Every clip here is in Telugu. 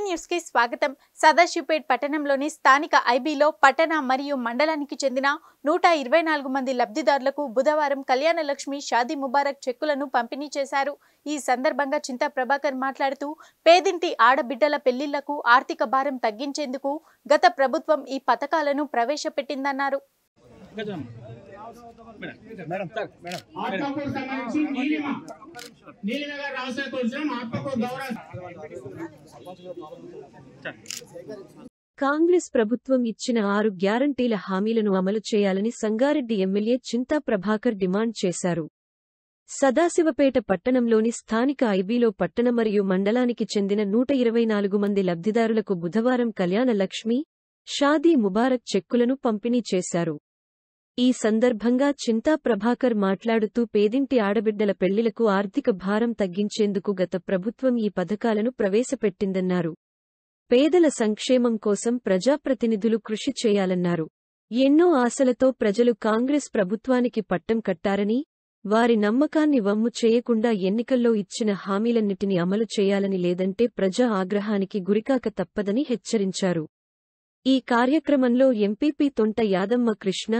న్యూస్ కి స్వాగతం. సదాశివపేట్ పట్టణంలోని స్థానిక ఐబీలో పట్టణ మరియు మండలానికి చెందిన 124 మంది లబ్ధిదారులకు బుధవారం కళ్యాణ లక్ష్మి షాదీ ముబారక్ చెక్కులను పంపిణీ చేశారు. ఈ సందర్భంగా చింతా ప్రభాకర్ మాట్లాడుతూ పేదింటి ఆడబిడ్డల పెళ్లిళ్లకు ఆర్థిక భారం తగ్గించేందుకు గత ప్రభుత్వం ఈ పథకాలను ప్రవేశపెట్టిందన్నారు. కాంగ్రెస్ ప్రభుత్వం ఇచ్చిన 6 గ్యారంటీల హామీలను అమలు చేయాలని సంగారెడ్డి ఎమ్మెల్యే చింతా ప్రభాకర్ డిమాండ్ చేశారు. సదాశివపేట పట్టణంలోని స్థానిక ఐబీలో పట్టణ మరియు మండలానికి చెందిన 124 మంది లబ్ధిదారులకు బుధవారం కళ్యాణ లక్ష్మి షాదీ ముబారక్ చెక్కులను పంపిణీ చేశారు. ఈ సందర్భంగా చింతా ప్రభాకర్ మాట్లాడుతూ పేదింటి ఆడబిడ్డల పెళ్లిలకు ఆర్థిక భారం తగ్గించేందుకు గత ప్రభుత్వం ఈ పథకాలను ప్రవేశపెట్టిందన్నారు. పేదల సంక్షేమం కోసం ప్రజాప్రతినిధులు కృషి చేయాలన్నారు. ఎన్నో ఆశలతో ప్రజలు కాంగ్రెస్ ప్రభుత్వానికి పట్టం కట్టారని, వారి నమ్మకాన్ని వమ్ము చేయకుండా ఎన్నికల్లో ఇచ్చిన హామీలన్నిటినీ అమలు చేయాలని, లేదంటే ప్రజా ఆగ్రహానికి గురికాక తప్పదని హెచ్చరించారు. ఈ కార్యక్రమంలో ఎంపీపీ తొంట యాదమ్మ కృష్ణ,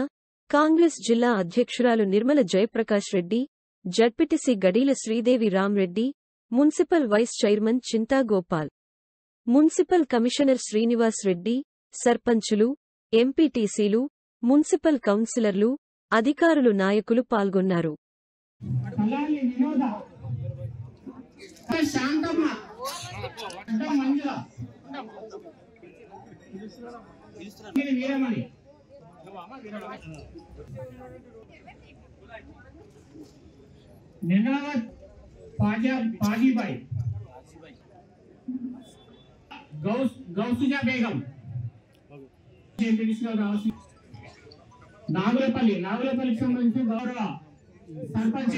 కాంగ్రెస్ జిల్లా అధ్యక్షురాలు Nirmala Jayaprakash Reddy, ZPTC Gadeela Sridevi Ramreddy, municipal vice chairman Chinta Gopal, municipal commissioner Srinivas Reddy, సర్పంచులు, ఎంపీటీసీలు, మున్సిపల్ కౌన్సిలర్లు, అధికారులు, నాయకులు పాల్గొన్నారు. पाजीबाई गौसुजा बेगम नागुलपल्ली संबंधी गौरव सरपंच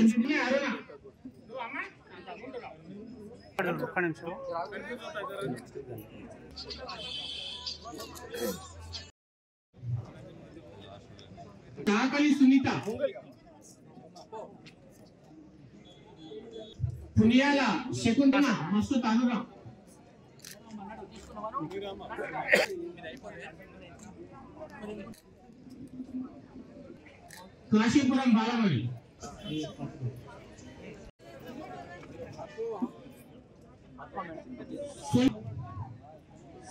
चाकली सुनीता पुनियाला शकुंतला मस्तु तानुराम काशीपुरम बालमणि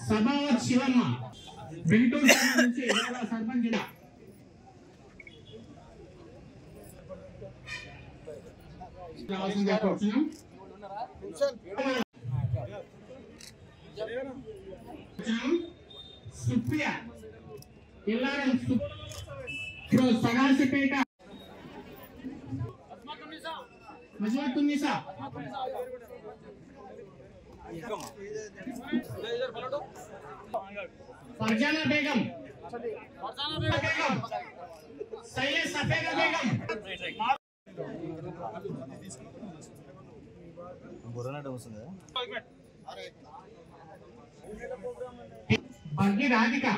सभावत शिवम्मा विंटूर నుంచి सरपंच सुप्रिया सगासीपेट फरजाना बेगम सैयद सफेदा बेगम बग्गी राधिका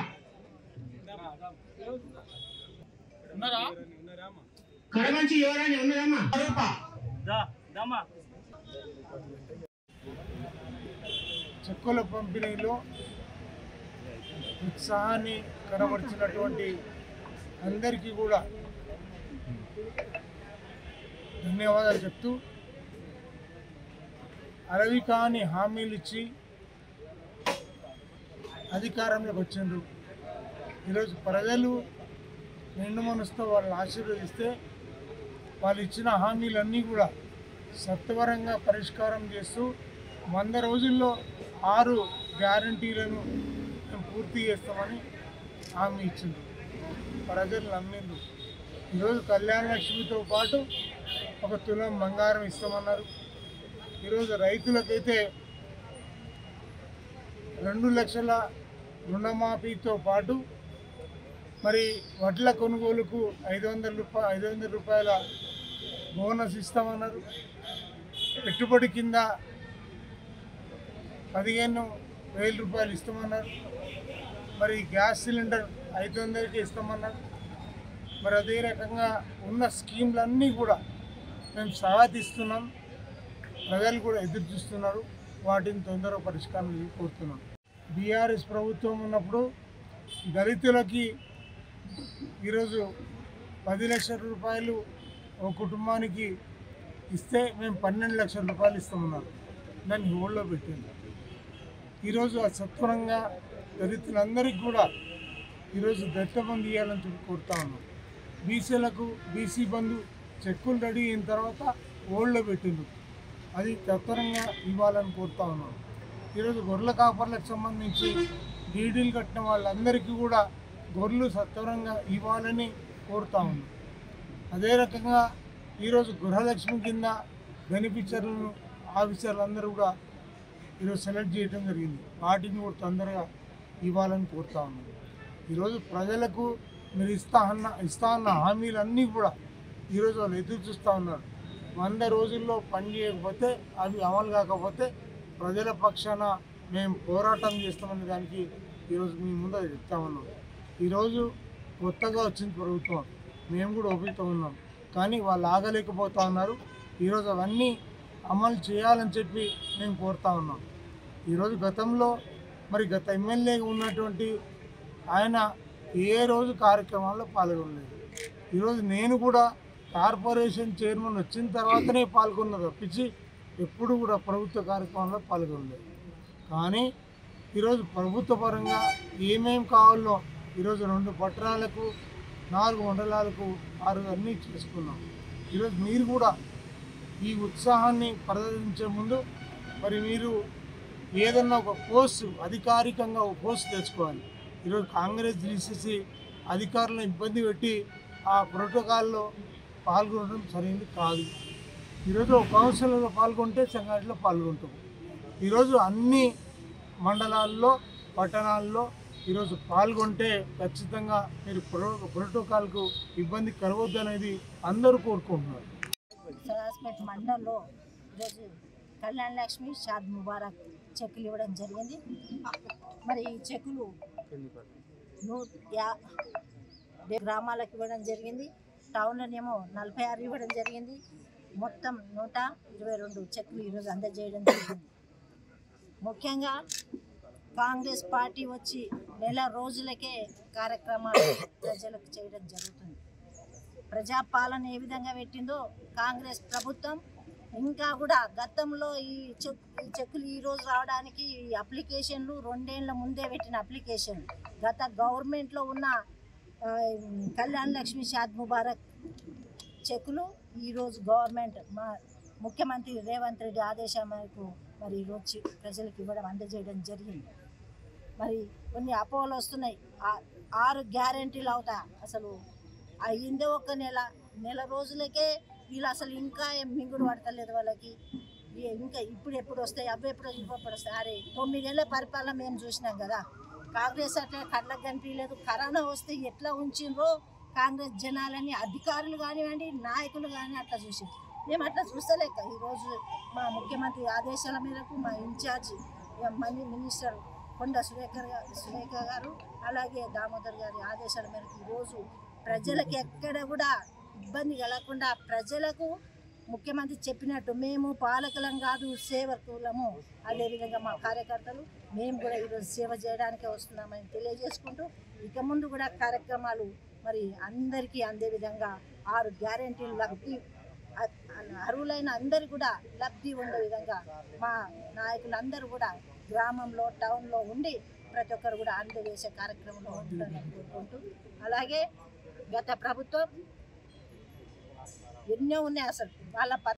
కడమంచి యువరాణి ఉన్నదమ్మా చెక్కుల పంపిణీలో ఉత్సాహాన్ని కనబర్చినటువంటి అందరికీ కూడా ధన్యవాదాలు చెప్తూ, అరవి కాని హామీలు ఇచ్చి అధికారంలోకి వచ్చిండ్రు. ఈరోజు ప్రజలు నిండు మనసుతో వాళ్ళని ఆశీర్వదిస్తే వాళ్ళు ఇచ్చిన హామీలన్నీ కూడా సత్వరంగా పరిష్కారం చేస్తూ 100 రోజుల్లో 6 గ్యారంటీలను మేము పూర్తి చేస్తామని హామీ ఇచ్చింది. ప్రజలు నమ్మిండ్రు. ఈరోజు కళ్యాణ లక్ష్మితో పాటు 1 తులం బంగారం ఇస్తామన్నారు. ఈరోజు రైతులకైతే 2 లక్షల రుణమాఫీతో పాటు మరి వడ్ల కొనుగోలుకు 500 రూపాయల బోనస్ ఇస్తామన్నారు. పెట్టుబడి కింద 15,000 రూపాయలు ఇస్తామన్నారు. మరి గ్యాస్ సిలిండర్ 500కి ఇస్తామన్నారు. మరి అదే రకంగా ఉన్న స్కీమ్లన్నీ కూడా మేము స్వాగతిస్తున్నాం. ప్రజలు కూడా ఎదురు చూస్తున్నారు. వాటిని తొందరగా పరిష్కారం కోరుతున్నాం. బీఆర్ఎస్ ప్రభుత్వం ఉన్నప్పుడు దళితులకి ఈరోజు 10 లక్షల రూపాయలు ఒక కుటుంబానికి ఇస్తే మేము 12 లక్షల రూపాయలు ఇస్తామన్నారు. దాన్ని హోల్డ్లో పెట్టింది. ఈరోజు సత్వరంగా దళితులందరికీ కూడా ఈరోజు దళిత బంధు ఇవ్వాలని చెప్పి కోరుతా ఉన్నాం. బీసీలకు బీసీ బంధు చెక్కులు రెడీ అయిన తర్వాత హోల్డ్లో పెట్టిండు. అది తత్వరంగా ఇవ్వాలని కోరుతా ఉన్నాం. ఈరోజు గొర్రెల కాపర్లకు సంబంధించి డీడీలు కట్టిన వాళ్ళందరికీ కూడా గొర్రెలు సత్వరంగా ఇవ్వాలని కోరుతా ఉన్నాం. అదే రకంగా ఈరోజు గృహలక్ష్మి కింద బెనిఫిషరీలను ఆఫీసర్లందరూ కూడా ఈరోజు సెలెక్ట్ చేయడం జరిగింది. వాటిని కూడా తొందరగా ఇవ్వాలని కోరుతా ఉన్నాం. ఈరోజు ప్రజలకు మీరు ఇస్తా అన్న హామీలన్నీ కూడా ఈరోజు వాళ్ళు ఎదురు చూస్తూ ఉన్నారు. 100 రోజుల్లో పని చేయకపోతే, అవి అమలు కాకపోతే ప్రజల పక్షాన మేము పోరాటం చేస్తామనే దానికి ఈరోజు మీ ముందు చెప్తా ఉన్నాం. ఈరోజు కొత్తగా వచ్చింది ప్రభుత్వం, మేము కూడా ఒప్పుతూ ఉన్నాం. కానీ వాళ్ళు ఆగలేకపోతూ ఉన్నారు. ఈరోజు అవన్నీ అమలు చేయాలని చెప్పి మేము కోరుతా ఉన్నాం. ఈరోజు గతంలో గత ఎమ్మెల్యేగా ఉన్నటువంటి ఆయన ఏ రోజు కార్యక్రమాల్లో పాల్గొనలేదు. ఈరోజు నేను కూడా కార్పొరేషన్ చైర్మన్ వచ్చిన తర్వాతనే పాల్గొన్న తప్పించి ఎప్పుడు కూడా ప్రభుత్వ కార్యక్రమంలో పాల్గొనలేదు. కానీ ఈరోజు ప్రభుత్వ పరంగా ఏమేమి కావాలో ఈరోజు 2 పట్టణాలకు 4 మండలాలకు 6 అన్నీ చేసుకున్నాం. ఈరోజు మీరు కూడా ఈ ఉత్సాహాన్ని ప్రదర్శించే ముందు మీరు ఏదన్నా ఒక పోస్ట్ అధికారికంగా ఒక పోస్ట్ తెచ్చుకోవాలి. ఈరోజు కాంగ్రెస్ DCC అధికారులను ఇబ్బంది పెట్టి ఆ ప్రోటోకాల్లో పాల్గొనడం సరైనది కాదు. ఈరోజు ఒక కౌన్సిల్లో పాల్గొంటే సంఘటనలో పాల్గొంటాం. ఈరోజు అన్ని మండలాల్లో పట్టణాల్లో ఈరోజు పాల్గొంటే ఖచ్చితంగా మీరు ప్రోటోకాల్కు ఇబ్బంది కలగొద్దు అనేది అందరూ కోరుకుంటున్నారు. సదాసిపేట మండలంలో ఈరోజు కళ్యాణ లక్ష్మి షాద్ ముబారక్ చెక్కులు ఇవ్వడం జరిగింది. మరి ఈ చెక్కులు 150 గ్రామాలకు ఇవ్వడం జరిగింది. టౌన్లోనేమో 46 ఇవ్వడం జరిగింది. మొత్తం 122 చెక్కులు ఈరోజు అందజేయడం జరిగింది. ముఖ్యంగా కాంగ్రెస్ పార్టీ వచ్చి నెల రోజులకే కార్యక్రమాలు ప్రజలకు చేయడం జరుగుతుంది. ప్రజాపాలన ఏ విధంగా పెట్టిందో కాంగ్రెస్ ప్రభుత్వం ఇంకా కూడా గతంలో ఈ చెక్కులు ఈరోజు రావడానికి ఈ అప్లికేషన్లు 2 ఏళ్ల ముందే పెట్టిన అప్లికేషన్ గత గవర్నమెంట్లో ఉన్న కళ్యాణ లక్ష్మి షాద్ ముబారక్ చెక్కులు ఈరోజు గవర్నమెంట్ మా ముఖ్యమంత్రి రేవంత్ రెడ్డి ఆదేశం మేరకు ఈరోజు ప్రజలకు ఇవ్వడం అందజేయడం జరిగింది. కొన్ని అపోహలు వస్తున్నాయి. 6 గ్యారెంటీలు అవుతా అసలు అయ్యిందే ఒక నెల రోజులకే వీళ్ళు అసలు ఇంకా ఏం మింగుడు పడతలేదు వాళ్ళకి. ఇంకా ఎప్పుడు వస్తాయి, అవి ఎప్పుడు వస్తాయి. అరే 9 ఏళ్ళ పరిపాలన మేము చూసినాం కదా. కాంగ్రెస్ అట్లా కళ్ళకు కనిపించలేదు. కరోనా వస్తే ఎట్లా ఉంచిండ్రో కాంగ్రెస్ జనాలని అధికారులు కానివ్వండి, నాయకులు కానీ అట్లా చూసి మేము అట్లా చూస్తలేక ఈరోజు మా ముఖ్యమంత్రి ఆదేశాల మేరకు మా ఇన్ఛార్జి మినిస్టర్ కొండ సురేఖ గారు అలాగే దామోదర్ గారి ఆదేశాల మేరకు ఈరోజు ప్రజలకు ఎక్కడ కూడా ఇబ్బంది కలగకుండా ప్రజలకు ముఖ్యమంత్రి చెప్పినట్టు మేము పాలకులం కాదు సేవకులము. అదేవిధంగా మా కార్యకర్తలు మేము కూడా ఈరోజు సేవ చేయడానికే వస్తున్నామని తెలియజేసుకుంటూ ఇక ముందు కూడా కార్యక్రమాలు అందరికీ అందే విధంగా 6 గ్యారెంటీలు లబ్ధి అర్హులైన అందరు కూడా లబ్ధి ఉండే విధంగా మా నాయకులందరూ కూడా గ్రామంలో టౌన్లో ఉండి ప్రతి ఒక్కరు కూడా అందజేసే కార్యక్రమంలో ఉంటారని కోరుకుంటూ అలాగే గత ప్రభుత్వం ఎన్నో ఉన్నాయి అసలు వాళ్ళ